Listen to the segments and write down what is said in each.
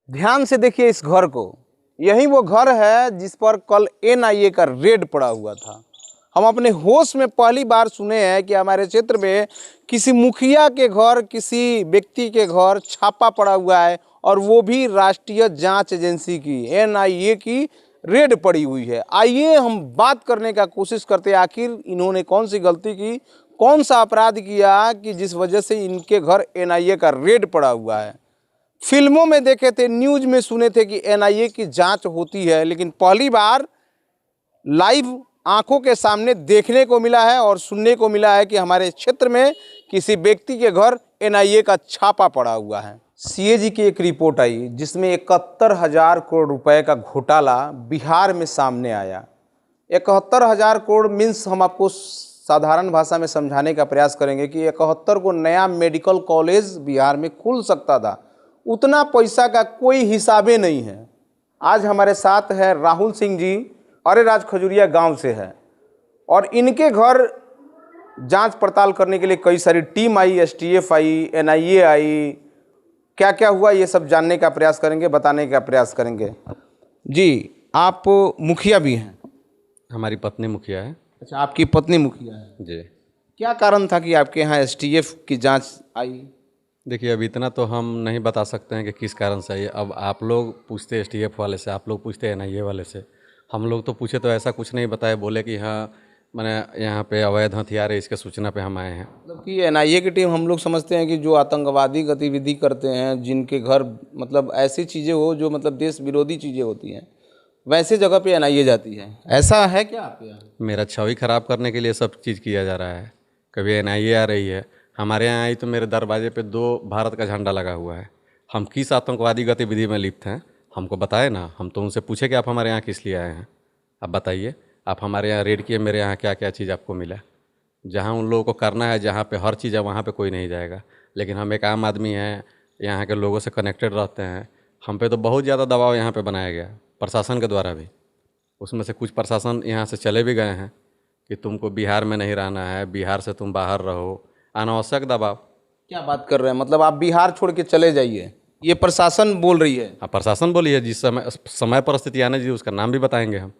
ध्यान से देखिए इस घर को। यही वो घर है जिस पर कल एनआईए का रेड पड़ा हुआ था। हम अपने होश में पहली बार सुने हैं कि हमारे क्षेत्र में किसी मुखिया के घर, किसी व्यक्ति के घर छापा पड़ा हुआ है, और वो भी राष्ट्रीय जांच एजेंसी की, एनआईए की रेड पड़ी हुई है। आइए हम बात करने का कोशिश करते हैं, आखिर इन्होंने कौन सी गलती की, कौन सा अपराध किया कि जिस वजह से इनके घर एनआईए का रेड पड़ा हुआ है। फिल्मों में देखे थे, न्यूज में सुने थे कि एनआईए की जांच होती है, लेकिन पहली बार लाइव आंखों के सामने देखने को मिला है और सुनने को मिला है कि हमारे क्षेत्र में किसी व्यक्ति के घर एनआईए का छापा पड़ा हुआ है। सीएजी की एक रिपोर्ट आई जिसमें 71,000 करोड़ रुपए का घोटाला बिहार में सामने आया। 71,000 करोड़ मीन्स, हम आपको साधारण भाषा में समझाने का प्रयास करेंगे कि 71 को नया मेडिकल कॉलेज बिहार में खुल सकता था। उतना पैसा का कोई हिसाबे नहीं है। आज हमारे साथ है राहुल सिंह जी, अरेराज खजुरिया गांव से है, और इनके घर जांच पड़ताल करने के लिए कई सारी टीम आई, एसटीएफ आई, एनआईए आई। क्या क्या हुआ ये सब जानने का प्रयास करेंगे, बताने का प्रयास करेंगे। जी, आप मुखिया भी हैं? हमारी पत्नी मुखिया है। अच्छा, आपकी पत्नी मुखिया है जी। क्या कारण था कि आपके यहाँ एसटीएफ की जांच आई? देखिए, अब इतना तो हम नहीं बता सकते हैं कि किस कारण से ये। अब आप लोग पूछते एसटीएफ वाले से, आप लोग पूछते एनआईए वाले से। हम लोग तो पूछे तो ऐसा कुछ नहीं बताए, बोले कि हाँ मैंने यहाँ पे अवैध हथियार है, इसके सूचना पे हम आए हैं। मतलब कि एनआईए की टीम, हम लोग समझते हैं कि जो आतंकवादी गतिविधि करते हैं, जिनके घर मतलब ऐसी चीज़ें हो जो मतलब देश विरोधी चीज़ें होती हैं, वैसे जगह पे एनआईए जाती है। ऐसा है क्या आपके यहाँ? मेरा छवि खराब करने के लिए सब चीज़ किया जा रहा है। कभी एनआईए आ रही है, हमारे यहाँ आई तो मेरे दरवाजे पे 2 भारत का झंडा लगा हुआ है। हम किस आतंकवादी गतिविधि में लिप्त हैं हमको बताए ना। हम तो उनसे पूछे कि आप हमारे यहाँ किस लिए आए हैं, आप बताइए। आप हमारे यहाँ रेड किए, मेरे यहाँ क्या क्या चीज़ आपको मिला? जहाँ उन लोगों को करना है, जहाँ पे हर चीज़ है, वहाँ पे कोई नहीं जाएगा। लेकिन हम एक आम आदमी हैं, यहाँ के लोगों से कनेक्टेड रहते हैं। हम पे तो बहुत ज़्यादा दबाव यहाँ पे बनाया गया प्रशासन के द्वारा भी। उसमें से कुछ प्रशासन यहाँ से चले भी गए हैं कि तुमको बिहार में नहीं रहना है, बिहार से तुम बाहर रहो। अनावश्यक दबाव। क्या बात कर रहे हैं? मतलब आप बिहार छोड़ के चले जाइए, ये प्रशासन बोल रही है? हाँ, प्रशासन बोली है। जिस समय परिस्थिति आने जी, उसका नाम भी बताएंगे हम।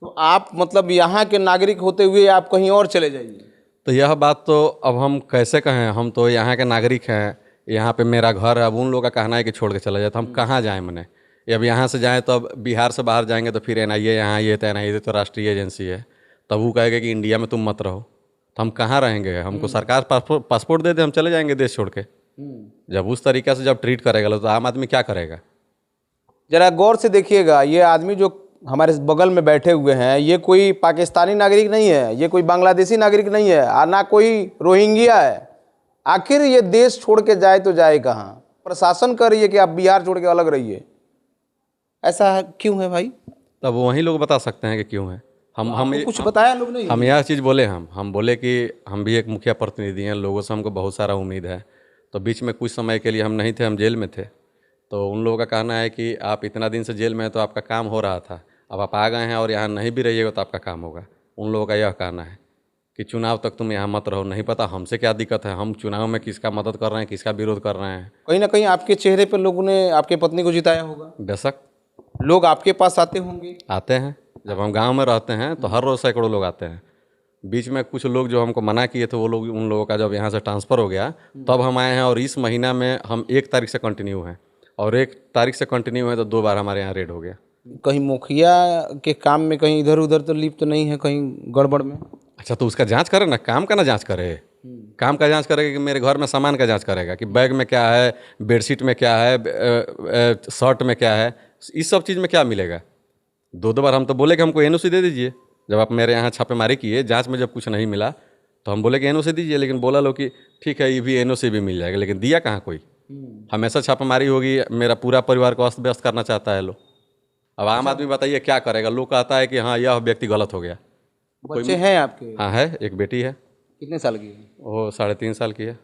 तो आप मतलब यहाँ के नागरिक होते हुए आप कहीं और चले जाइए? तो यह बात तो अब हम कैसे कहें? हम तो यहाँ के नागरिक हैं, यहाँ पे मेरा घर है। अब उन लोगों का कहना है कि छोड़ के चला जाए, तो हम कहाँ जाएं? मने अब यहाँ से जाएं तो अब बिहार से बाहर जाएंगे तो फिर एनआईए यहाँ आई है, तो एनआईए तो राष्ट्रीय एजेंसी है, तब वो कहेगा कि इंडिया में तुम मत रहो, तो हम कहाँ रहेंगे? हमको सरकार पासपोर्ट दे दे, हम चले जाएंगे देश छोड़ के। जब उस तरीक़े से जब ट्रीट करेगा तो आम आदमी क्या करेगा? जरा गौर से देखिएगा, ये आदमी जो हमारे बगल में बैठे हुए हैं, ये कोई पाकिस्तानी नागरिक नहीं है, ये कोई बांग्लादेशी नागरिक नहीं है, और ना कोई रोहिंग्या है। आखिर ये देश छोड़ के जाए तो जाए कहाँ? प्रशासन कह रही है कि आप बिहार छोड़ के अलग रहिए। ऐसा क्यों है भाई? तब वही लोग बता सकते हैं कि क्यों है। हम कुछ बताया लोग नहीं? हम यह चीज़ बोले, हम बोले कि हम भी एक मुखिया प्रतिनिधि हैं, लोगों से हमको बहुत सारा उम्मीद है। तो बीच में कुछ समय के लिए हम नहीं थे, हम जेल में थे। तो उन लोगों का कहना है कि आप इतना दिन से जेल में हैं तो आपका काम हो रहा था, अब आप आ गए हैं और यहाँ नहीं भी रहिएगा तो आपका काम होगा। उन लोगों का यह कहना है कि चुनाव तक तुम यहाँ मत रहो। नहीं पता हमसे क्या दिक्कत है, हम चुनाव में किसका मदद कर रहे हैं, किसका विरोध कर रहे हैं। कहीं ना कहीं आपके चेहरे पर लोगों ने आपके पत्नी को जिताया होगा। बेशक लोग आपके पास आते होंगे। आते हैं, जब हम गांव में रहते हैं तो हर रोज़ सैकड़ों लोग आते हैं। बीच में कुछ लोग जो हमको मना किए थे, वो लोग, उन लोगों का जब यहाँ से ट्रांसफ़र हो गया तब हम आए हैं। और इस महीना में हम 1 तारीख से कंटिन्यू हैं, और 1 तारीख से कंटिन्यू है तो 2 बार हमारे यहाँ रेड हो गया। कहीं मुखिया के काम में कहीं इधर उधर तो लिप्त तो नहीं है, कहीं गड़बड़ में? अच्छा, तो उसका जांच करे ना, काम का ना जांच करे। काम का जांच करेगा कि मेरे घर में सामान का जांच करेगा कि बैग में क्या है, बेडशीट में क्या है, शर्ट में क्या है, इस सब चीज़ में क्या मिलेगा? 2 बार हम तो बोले कि हमको एनओसी दे दीजिए। जब आप मेरे यहाँ छापेमारी किए, जांच में जब कुछ नहीं मिला तो हम बोले कि एनओसी दीजिए, लेकिन बोला लो कि ठीक है, ये भी एनओसी भी मिल जाएगा, लेकिन दिया कहाँ कोई? हमेशा छापेमारी होगी, मेरा पूरा परिवार को अस्त व्यस्त करना चाहता है लोग। अब आम आदमी बताइए क्या करेगा? लोग कहता है कि हाँ यह व्यक्ति गलत हो गया। बच्चे हैं आपके? हाँ है, एक बेटी है। कितने साल की है? वो 3.5 साल की है।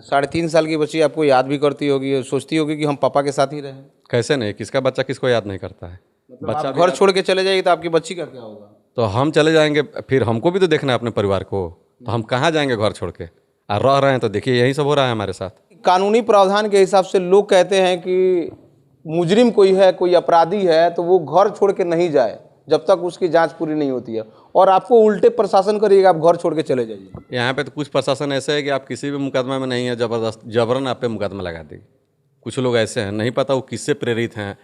3.5 साल की बच्ची आपको याद भी करती होगी, सोचती होगी कि हम पापा के साथ ही रहे। कैसे नहीं, किसका बच्चा किसको याद नहीं करता है? मतलब बच्चा घर छोड़ के चले जाएगी तो आपकी बच्ची का क्या होगा? तो हम चले जाएंगे, फिर हमको भी तो देखना है अपने परिवार को। तो हम कहाँ जाएंगे घर छोड़ के? और रह रहे हैं तो देखिए यही सब हो रहा है हमारे साथ। कानूनी प्रावधान के हिसाब से लोग कहते हैं कि मुजरिम कोई है, कोई अपराधी है, तो वो घर छोड़ के नहीं जाए जब तक उसकी जांच पूरी नहीं होती है, और आपको उल्टे प्रशासन करिएगा, आप घर छोड़ के चले जाइए। यहाँ पे तो कुछ प्रशासन ऐसे है कि आप किसी भी मुकदमा में नहीं है, ज़बरदस्त जबरन आप पे मुकदमा लगा देगी। कुछ लोग ऐसे हैं, नहीं पता वो किससे प्रेरित हैं,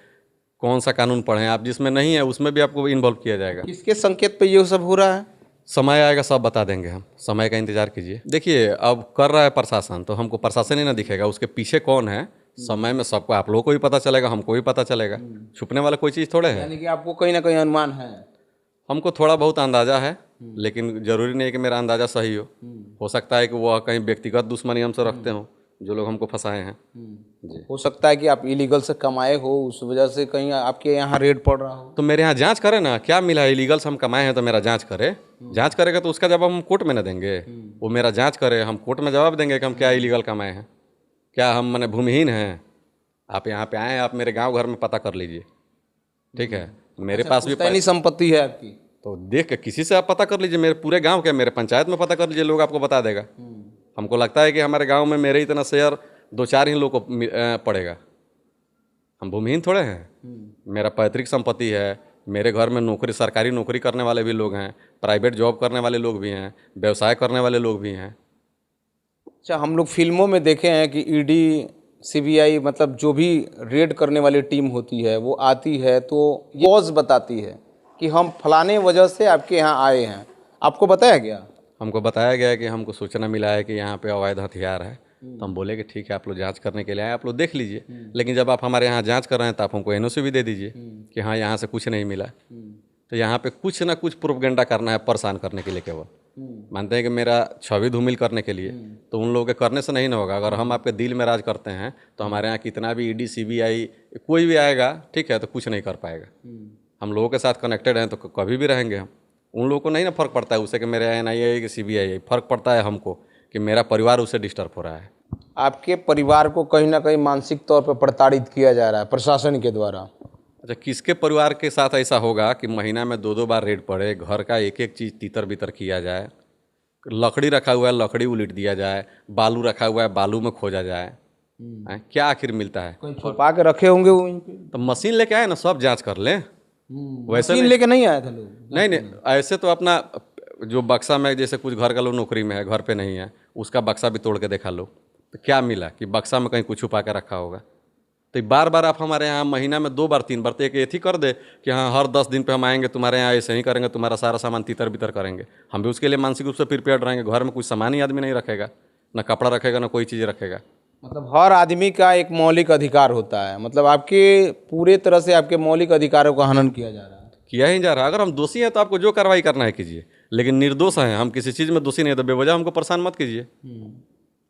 कौन सा कानून पढ़े हैं, आप जिसमें नहीं है उसमें भी आपको इन्वॉल्व किया जाएगा। किसके संकेत पे ये सब हो रहा है? समय आएगा सब बता देंगे हम, समय का इंतजार कीजिए। देखिए अब कर रहा है प्रशासन, तो हमको प्रशासन ही ना दिखेगा, उसके पीछे कौन है समय में सबको, आप लोगों को भी पता चलेगा, हमको भी पता चलेगा। छुपने वाला कोई चीज़ थोड़े है। यानी कि आपको कहीं ना कहीं अनुमान है? हमको थोड़ा बहुत अंदाज़ा है, लेकिन ज़रूरी नहीं है कि मेरा अंदाज़ा सही हो सकता है कि वह कहीं व्यक्तिगत दुश्मनी हमसे रखते हों, जो लोग हमको फंसाए हैं। जी, हो सकता है कि आप इलीगल से कमाए हो, उस वजह से कहीं आपके यहाँ रेड पड़ रहा हो। तो मेरे यहाँ जांच करे ना, क्या मिला है इलीगल से हम कमाए हैं, तो मेरा जांच करे। जांच करेगा तो उसका जवाब हम कोर्ट में ना देंगे, वो मेरा जांच करे, हम कोर्ट में जवाब देंगे कि हम क्या इलीगल कमाए हैं, क्या हम माने भूमिहीन हैं। आप यहाँ पे आए हैं, आप मेरे गांव घर में पता कर लीजिए, ठीक है। मेरे पास भी पुश्तैनी संपत्ति है आपकी? तो देख के किसी से आप पता कर लीजिए, मेरे पूरे गांव के, मेरे पंचायत में पता कर लीजिए, लोग आपको बता देगा। हमको लगता है कि हमारे गांव में मेरे इतना शेयर 2-4 ही लोग को पड़ेगा। हम भूमिहीन थोड़े हैं, मेरा पैतृक संपत्ति है, मेरे घर में नौकरी, सरकारी नौकरी करने वाले भी लोग हैं, प्राइवेट जॉब करने वाले लोग भी हैं, व्यवसाय करने वाले लोग भी हैं। अच्छा, हम लोग फिल्मों में देखे हैं कि ईडी, सीबीआई, मतलब जो भी रेड करने वाली टीम होती है वो आती है तो कॉज बताती है कि हम फलाने वजह से आपके यहाँ आए हैं। आपको बताया गया? हमको बताया गया कि हमको सूचना मिला है कि यहाँ पे अवैध हथियार है, तो हम बोले कि ठीक है, आप लोग जांच करने के लिए आए, आप लोग देख लीजिए। लेकिन जब आप हमारे यहाँ जांच कर रहे हैं तो आप हमको एनओसी भी दे दीजिए कि हाँ यहाँ से कुछ नहीं मिला। तो यहाँ पे कुछ ना कुछ प्रोपगेंडा करना है, परेशान करने के लिए केवल। मानते हैं कि मेरा छवि धूमिल करने के लिए, तो उन लोगों के करने से नहीं ना होगा। अगर हम आपके दिल में राज करते हैं तो हमारे यहाँ कितना भी ईडी, सीबीआई कोई भी आएगा, ठीक है, तो कुछ नहीं कर पाएगा। हम लोगों के साथ कनेक्टेड हैं तो कभी भी रहेंगे हम। उन लोगों को नहीं ना फर्क पड़ता है उससे कि मेरे एनआईए कि सीबीआई, फर्क पड़ता है हमको कि मेरा परिवार उससे डिस्टर्ब हो रहा है। आपके परिवार को कहीं ना कहीं मानसिक तौर पर प्रताड़ित किया जा रहा है प्रशासन के द्वारा। अच्छा, किसके परिवार के साथ ऐसा होगा कि महीना में 2-2 बार रेड पड़े, घर का एक एक चीज़ तीतर बितर किया जाए, लकड़ी रखा हुआ है लकड़ी उलट दिया जाए, बालू रखा हुआ है बालू में खोजा जाए, क्या आखिर मिलता है? कहीं छुपा के रखे होंगे वो वहीं पे। तो मशीन लेके आए ना, सब जांच कर लें। वैसे मशीन लेके नहीं आए थे लोग? नहीं नहीं, ऐसे तो अपना जो बक्सा में, जैसे कुछ घर का लोग नौकरी में है, घर पे नहीं है, उसका बक्सा भी तोड़ के देखा लो, तो क्या मिला कि बक्सा में कहीं कुछ छुपा के रखा होगा। तो बार बार आप हमारे यहाँ महीना में 2 बार 3 बार तो एक एथी कर दे कि हाँ हर 10 दिन पे हम आएंगे, तुम्हारे यहाँ ऐसे ही करेंगे, तुम्हारा सारा सामान तीतर बितर करेंगे। हम भी उसके लिए मानसिक रूप से प्रिपेयर्ड रहेंगे। घर में कुछ सामान ही आदमी नहीं रखेगा, ना कपड़ा रखेगा, ना कोई चीज़ रखेगा। मतलब हर आदमी का एक मौलिक अधिकार होता है, मतलब आपके पूरे तरह से आपके मौलिक अधिकारों का हनन किया जा रहा है। किया ही जा रहा है। अगर हम दोषी हैं तो आपको जो कार्रवाई करना है कीजिए, लेकिन निर्दोष हैं, हम किसी चीज़ में दोषी नहीं है तो बेवजह हमको परेशान मत कीजिए।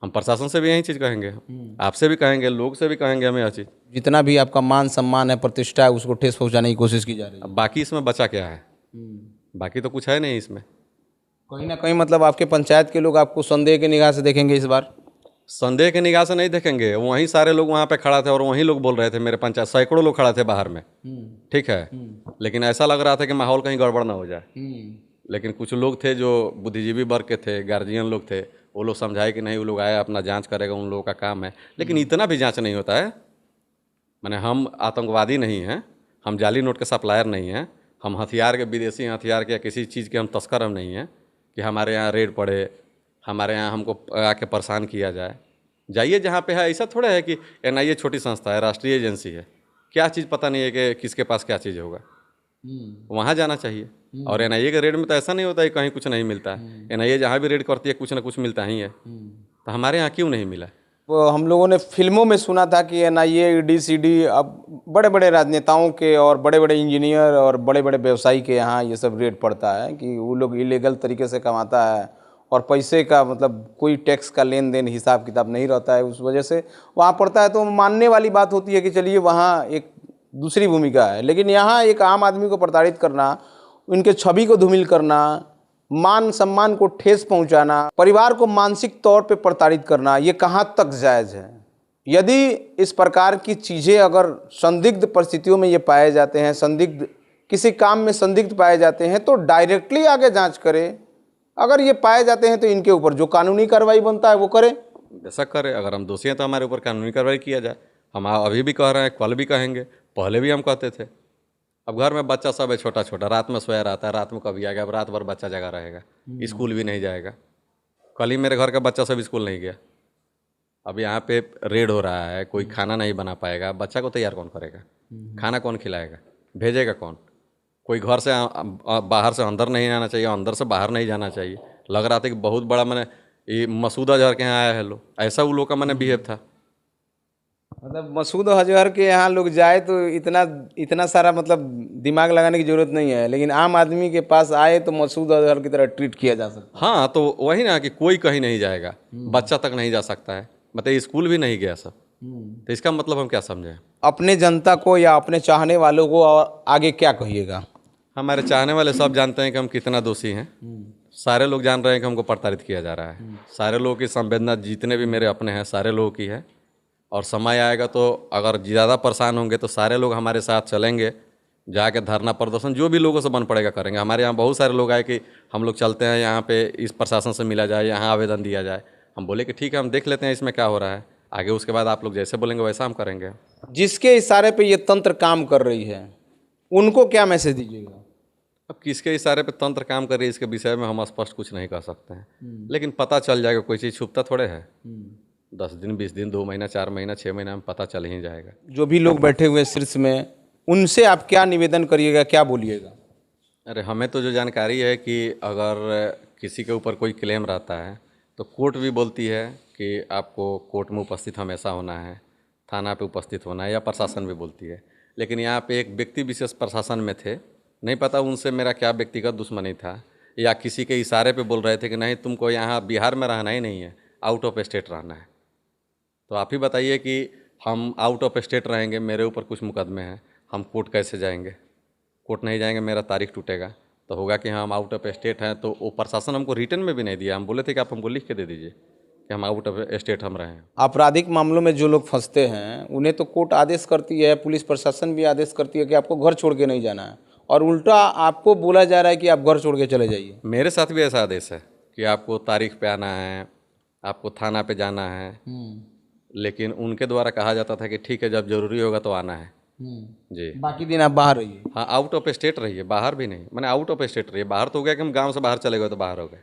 हम प्रशासन से भी यही चीज़ कहेंगे, आपसे भी कहेंगे, लोग से भी कहेंगे हमें यह चीज़। जितना भी आपका मान सम्मान है, प्रतिष्ठा है, उसको ठेस पहुंचाने की कोशिश की जा रही है। अब बाकी इसमें बचा क्या है? बाकी तो कुछ है नहीं इसमें। कहीं ना कहीं मतलब आपके पंचायत के लोग आपको संदेह की निगाह से देखेंगे इस बार? संदेह की निगाह से नहीं देखेंगे, वहीं सारे लोग वहाँ पे खड़ा थे और वहीं लोग बोल रहे थे, मेरे पंचायत सैकड़ों लोग खड़ा थे बाहर में, ठीक है। लेकिन ऐसा लग रहा था कि माहौल कहीं गड़बड़ ना हो जाए। लेकिन कुछ लोग थे जो बुद्धिजीवी वर्ग के थे, गार्जियन लोग थे, वो लोग समझाए कि नहीं, वो लोग आए अपना जांच करेगा, उन लोगों का काम है। लेकिन इतना भी जांच नहीं होता है। माने हम आतंकवादी नहीं हैं, हम जाली नोट के सप्लायर नहीं हैं, हम हथियार के, विदेशी हथियार के या किसी चीज़ के हम तस्कर हम नहीं हैं कि हमारे यहाँ रेड पड़े, हमारे यहाँ हमको आके परेशान किया जाए। जाइए जहाँ पे है, ऐसा थोड़ा है कि एनआईए छोटी संस्था है, राष्ट्रीय एजेंसी है, क्या चीज़ पता नहीं है कि किसके पास क्या चीज़ होगा, वहाँ जाना चाहिए। और एनआईए के रेड में तो ऐसा नहीं होता है कहीं कुछ नहीं मिलता है। एनआईए जहाँ भी रेड करती है कुछ ना कुछ मिलता ही है। तो हमारे यहाँ क्यों नहीं मिला? वो हम लोगों ने फिल्मों में सुना था कि एनआईए, ईडी, सीडी अब बड़े बड़े राजनेताओं के और बड़े बड़े इंजीनियर और बड़े बड़े व्यवसायी के यहाँ ये सब रेड पड़ता है कि वो लोग इलीगल तरीके से कमाता है और पैसे का मतलब कोई टैक्स का लेन देन हिसाब किताब नहीं रहता है, उस वजह से वहाँ पड़ता है। तो मानने वाली बात होती है कि चलिए वहाँ एक दूसरी भूमिका है, लेकिन यहाँ एक आम आदमी को प्रताड़ित करना, उनके छवि को धूमिल करना, मान सम्मान को ठेस पहुंचाना, परिवार को मानसिक तौर पे प्रताड़ित करना, ये कहाँ तक जायज़ है? यदि इस प्रकार की चीज़ें अगर संदिग्ध परिस्थितियों में ये पाए जाते हैं, संदिग्ध किसी काम में संदिग्ध पाए जाते हैं, तो डायरेक्टली आगे जांच करें। अगर ये पाए जाते हैं तो इनके ऊपर जो कानूनी कार्रवाई बनता है वो करें। बेशक करे, अगर हम दोषी हैं तो हमारे ऊपर कानूनी कार्रवाई किया जाए। हम अभी भी कह रहे हैं, कल भी कहेंगे, पहले भी हम कहते थे। अब घर में बच्चा सब है छोटा छोटा, रात में सोया रहता है, रात में कभी आएगा, अब रात भर बच्चा जगा रहेगा, स्कूल भी नहीं जाएगा। कल ही मेरे घर का बच्चा सब स्कूल नहीं गया। अब यहाँ पे रेड हो रहा है, कोई खाना नहीं बना पाएगा, बच्चा को तैयार कौन करेगा, खाना कौन खिलाएगा, भेजेगा कौन? कोई घर से बाहर से अंदर नहीं आना चाहिए, अंदर से बाहर नहीं जाना चाहिए। लग रहा था कि बहुत बड़ा मैंने ये मसूद अजहर के यहाँ आया है लोग, ऐसा वो लोग का मैंने बिहेव था। मतलब मसूद अजहर के यहाँ लोग जाए तो इतना सारा मतलब दिमाग लगाने की जरूरत नहीं है, लेकिन आम आदमी के पास आए तो मसूद अजहर की तरह ट्रीट किया जा सकता हाँ, तो वही ना कि कोई कहीं नहीं जाएगा, बच्चा तक नहीं जा सकता है, मतलब स्कूल भी नहीं गया सब। है। तो इसका मतलब हम क्या समझें? अपने जनता को या अपने चाहने वालों को और आगे क्या कहिएगा? हमारे चाहने वाले सब जानते हैं कि हम कितना दोषी हैं। सारे लोग जान रहे हैं कि हमको प्रताड़ित किया जा रहा है। सारे लोगों की संवेदना, जितने भी मेरे अपने हैं, सारे लोगों की है। और समय आएगा तो अगर ज़्यादा परेशान होंगे तो सारे लोग हमारे साथ चलेंगे, जाके धरना प्रदर्शन जो भी लोगों से बन पड़ेगा करेंगे। हमारे यहाँ बहुत सारे लोग आए कि हम लोग चलते हैं यहाँ पे, इस प्रशासन से मिला जाए, यहाँ आवेदन दिया जाए। हम बोले कि ठीक है, हम देख लेते हैं इसमें क्या हो रहा है आगे, उसके बाद आप लोग जैसे बोलेंगे वैसा हम करेंगे। जिसके इशारे पे ये तंत्र काम कर रही है, उनको क्या मैसेज दीजिएगा? अब किसके इशारे पे तंत्र काम कर रही है इसके विषय में हम स्पष्ट कुछ नहीं कह सकते हैं, लेकिन पता चल जाएगा। कोई चीज़ छुपता थोड़े है। 10 दिन, 20 दिन, 2 महीना, 4 महीना, 6 महीना में पता चल ही जाएगा। जो भी लोग बैठे हुए शीर्ष में, उनसे आप क्या निवेदन करिएगा, क्या बोलिएगा? अरे हमें तो जो जानकारी है कि अगर किसी के ऊपर कोई क्लेम रहता है तो कोर्ट भी बोलती है कि आपको कोर्ट में उपस्थित हमेशा होना है, थाना पे उपस्थित होना है, या प्रशासन भी बोलती है। लेकिन यहाँ पे एक व्यक्ति विशेष प्रशासन में थे, नहीं पता उनसे मेरा क्या व्यक्तिगत दुश्मनी था, या किसी के इशारे पे बोल रहे थे कि नहीं तुमको यहाँ बिहार में रहना ही नहीं है, आउट ऑफ स्टेट रहना है। तो आप ही बताइए कि हम आउट ऑफ स्टेट रहेंगे, मेरे ऊपर कुछ मुकदमे हैं, हम कोर्ट कैसे जाएंगे? कोर्ट नहीं जाएंगे, मेरा तारीख टूटेगा। तो होगा कि हम आउट ऑफ स्टेट हैं, तो वो प्रशासन हमको रिटर्न में भी नहीं दिया। हम बोले थे कि आप हमको लिख के दे दीजिए कि हम आउट ऑफ स्टेट हम रहे हैं। आपराधिक मामलों में जो लोग फंसते हैं उन्हें तो कोर्ट आदेश करती है, पुलिस प्रशासन भी आदेश करती है कि आपको घर छोड़ के नहीं जाना है, और उल्टा आपको बोला जा रहा है कि आप घर छोड़ के चले जाइए। मेरे साथ भी ऐसा आदेश है कि आपको तारीख पे आना है, आपको थाना पे जाना है, लेकिन उनके द्वारा कहा जाता था कि ठीक है, जब जरूरी होगा तो आना है जी, बाकी दिन आप बाहर रहिए। हाँ, आउट ऑफ स्टेट रहिए, बाहर भी नहीं, मैंने आउट ऑफ स्टेट रहिए। बाहर तो हो गया कि हम गांव से बाहर चले गए तो बाहर हो गए,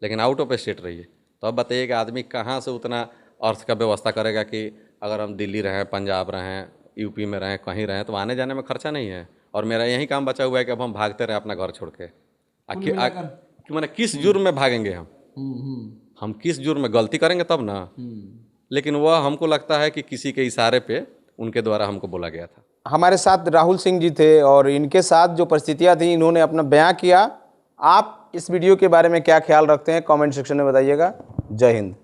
लेकिन आउट ऑफ स्टेट रहिए। तो अब बताइए कि आदमी कहाँ से उतना अर्थ का व्यवस्था करेगा कि अगर हम दिल्ली रहें, पंजाब रहें, यूपी में रहें, कहीं रहें, तो आने जाने में खर्चा नहीं है। और मेरा यही काम बचा हुआ है कि अब हम भागते रहें अपना घर छोड़ के। कि मैंने किस जुर्म में भागेंगे हम किस जुर्म में? गलती करेंगे तब ना। लेकिन वह हमको लगता है कि किसी के इशारे पे उनके द्वारा हमको बोला गया था। हमारे साथ राहुल सिंह जी थे और इनके साथ जो परिस्थितियां थी, इन्होंने अपना बयां किया। आप इस वीडियो के बारे में क्या ख्याल रखते हैं, कमेंट सेक्शन में बताइएगा। जय हिंद।